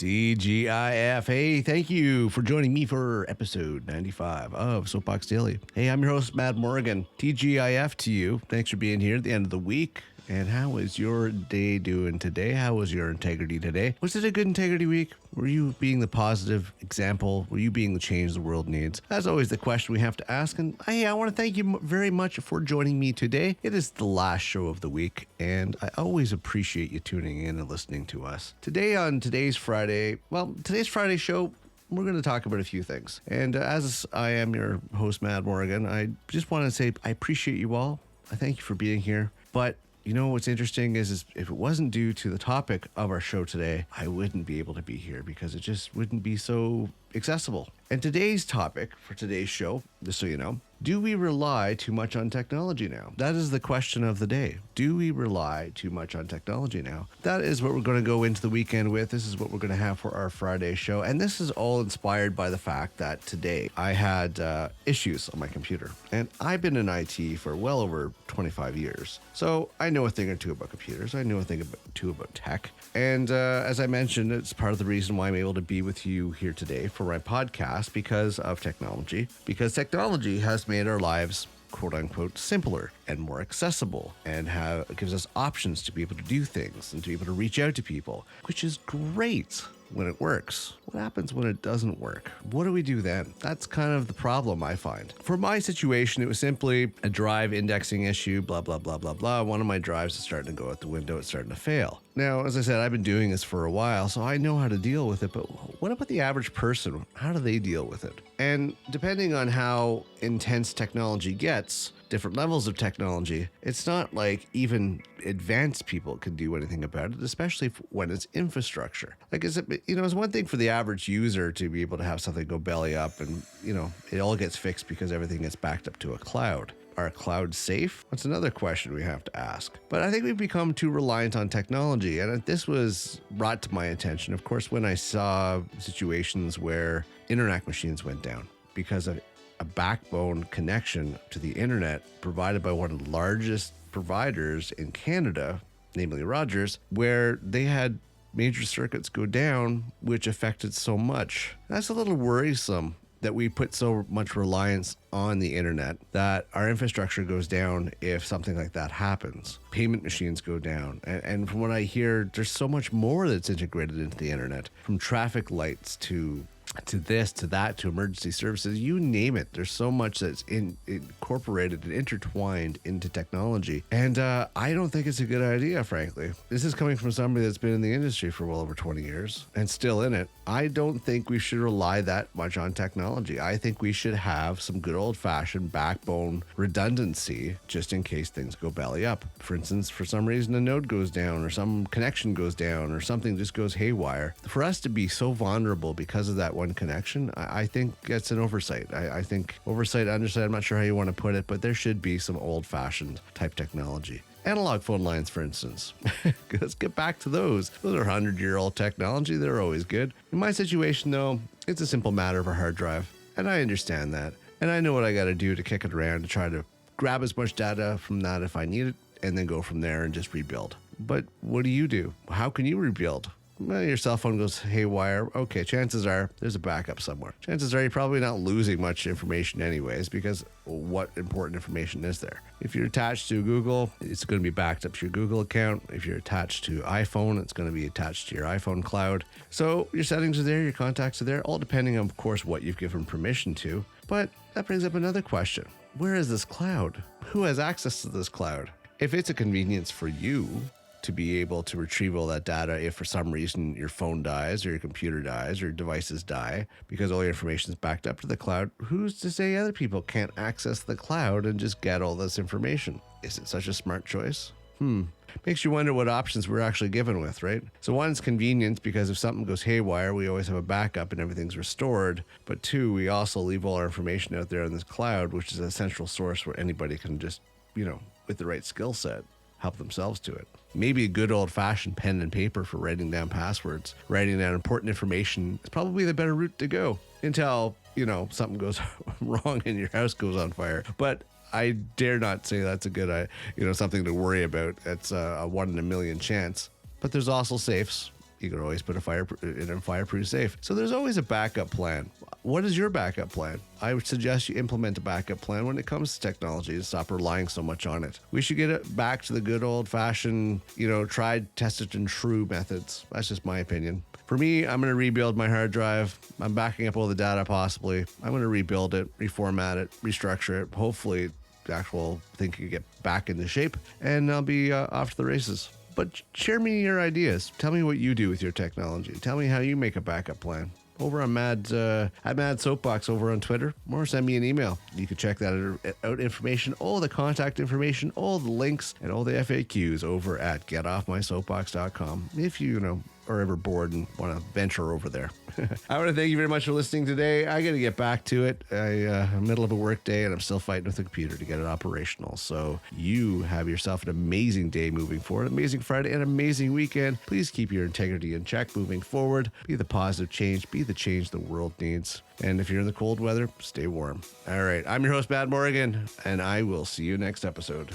TGIF. Hey, thank you for joining me for episode 95 of Soapbox Daily. Hey, I'm your host, Matt Morgan. TGIF to you. Thanks for being here at the end of the week. And how is your day doing today? How was your integrity today? Was it a good integrity week? Were you being the positive example? Were you being the change the world needs? That's always the question we have to ask. And hey, I want to thank you very much for joining me today. It is the last show of the week, and I always appreciate you tuning in and listening to us. Today on today's Friday show, we're going to talk about a few things. And as I am your host, Matt Morgan, I just want to say I appreciate you all. I thank you for being here. But you know what's interesting is if it wasn't due to the topic of our show today, I wouldn't be able to be here because it just wouldn't be so accessible. And today's topic for today's show, just so you know, do we rely too much on technology now? That is the question of the day. Do we rely too much on technology now? That is what we're going to go into the weekend with. This is what we're going to have for our Friday show. And this is all inspired by the fact that today I had issues on my computer. And I've been in IT for well over 25 years. So I know a thing or two about computers. I know a thing or two about tech. And as I mentioned, it's part of the reason why I'm able to be with you here today for my podcast because of technology. Because technology has made our lives, quote unquote, simpler and more accessible, and gives us options to be able to do things and to be able to reach out to people, which is great when it works. What happens when it doesn't work? What do we do then? That's kind of the problem I find. For my situation, it was simply a drive indexing issue, blah, blah, blah, blah, blah. One of my drives is starting to go out the window. It's starting to fail. Now, as I said, I've been doing this for a while, so I know how to deal with it, but what about the average person? How do they deal with it? And depending on how intense technology gets, different levels of technology, it's not like even advanced people can do anything about it, especially when it's infrastructure. Like, it's one thing for the average user to be able to have something go belly up and, it all gets fixed because everything gets backed up to a cloud. Are clouds safe? That's another question we have to ask. But I think we've become too reliant on technology, and this was brought to my attention, of course, when I saw situations where internet machines went down because of a backbone connection to the internet provided by one of the largest providers in Canada, namely Rogers, where they had major circuits go down, which affected so much. That's a little worrisome that we put so much reliance on the internet that our infrastructure goes down if something like that happens. Payment machines go down. And from what I hear, there's so much more that's integrated into the internet, from traffic lights to this, to that, to emergency services, you name it. There's so much that's incorporated and intertwined into technology. And I don't think it's a good idea, frankly. This is coming from somebody that's been in the industry for well over 20 years and still in it. I don't think we should rely that much on technology. I think we should have some good old-fashioned backbone redundancy just in case things go belly up. For instance, for some reason a node goes down or some connection goes down or something just goes haywire. For us to be so vulnerable because of that one connection, I think it's an oversight. I think oversight, underside, I'm not sure how you want to put it, but there should be some old-fashioned type technology. Analog phone lines, for instance. Let's get back to those. Those are 100-year-old technology. They're always good. In my situation, though, it's a simple matter of a hard drive, and I understand that. And I know what I got to do to kick it around to try to grab as much data from that if I need it, and then go from there and just rebuild. But what do? How can you rebuild? Well, your cell phone goes haywire. Okay, chances are there's a backup somewhere. Chances are you're probably not losing much information anyways, because what important information is there? If you're attached to Google, it's going to be backed up to your Google account. If you're attached to iPhone, it's going to be attached to your iPhone cloud. So your settings are there, your contacts are there, all depending on, of course, what you've given permission to. But that brings up another question. Where is this cloud? Who has access to this cloud? If it's a convenience for you to be able to retrieve all that data if for some reason your phone dies or your computer dies or your devices die because all your information is backed up to the cloud, who's to say other people can't access the cloud and just get all this information? Is it such a smart choice? Makes you wonder what options we're actually given with, right? So one is convenience, because if something goes haywire, we always have a backup and everything's restored. But two, we also leave all our information out there in this cloud, which is a central source where anybody can just, with the right skill set, help themselves to it. Maybe a good old-fashioned pen and paper for writing down passwords, writing down important information is probably the better route to go until, something goes wrong and your house goes on fire. But I dare not say that's a good, something to worry about. It's a 1 in a million chance. But there's also safes. you can always put in a fireproof safe. So there's always a backup plan. What is your backup plan? I would suggest you implement a backup plan when it comes to technology and stop relying so much on it. We should get it back to the good old fashioned, tried, tested, and true methods. That's just my opinion. For me, I'm going to rebuild my hard drive. I'm backing up all the data possibly. I'm going to rebuild it, reformat it, restructure it. Hopefully the actual thing can get back into shape, and I'll be off to the races. But share me your ideas. Tell me what you do with your technology. Tell me how you make a backup plan. Over on at Mad Soapbox over on Twitter, or send me an email. You can check that out information, all the contact information, all the links, and all the FAQs over at getoffmysoapbox.com. If you are ever bored and want to venture over there. I want to thank you very much for listening today. I got to get back to it. I'm middle of a work day and I'm still fighting with the computer to get it operational. So you have yourself an amazing day moving forward, amazing Friday, and amazing weekend. Please keep your integrity in check moving forward. Be the positive change. Be the change the world needs. And if you're in the cold weather, stay warm. All right. I'm your host, Matt Morgan, and I will see you next episode.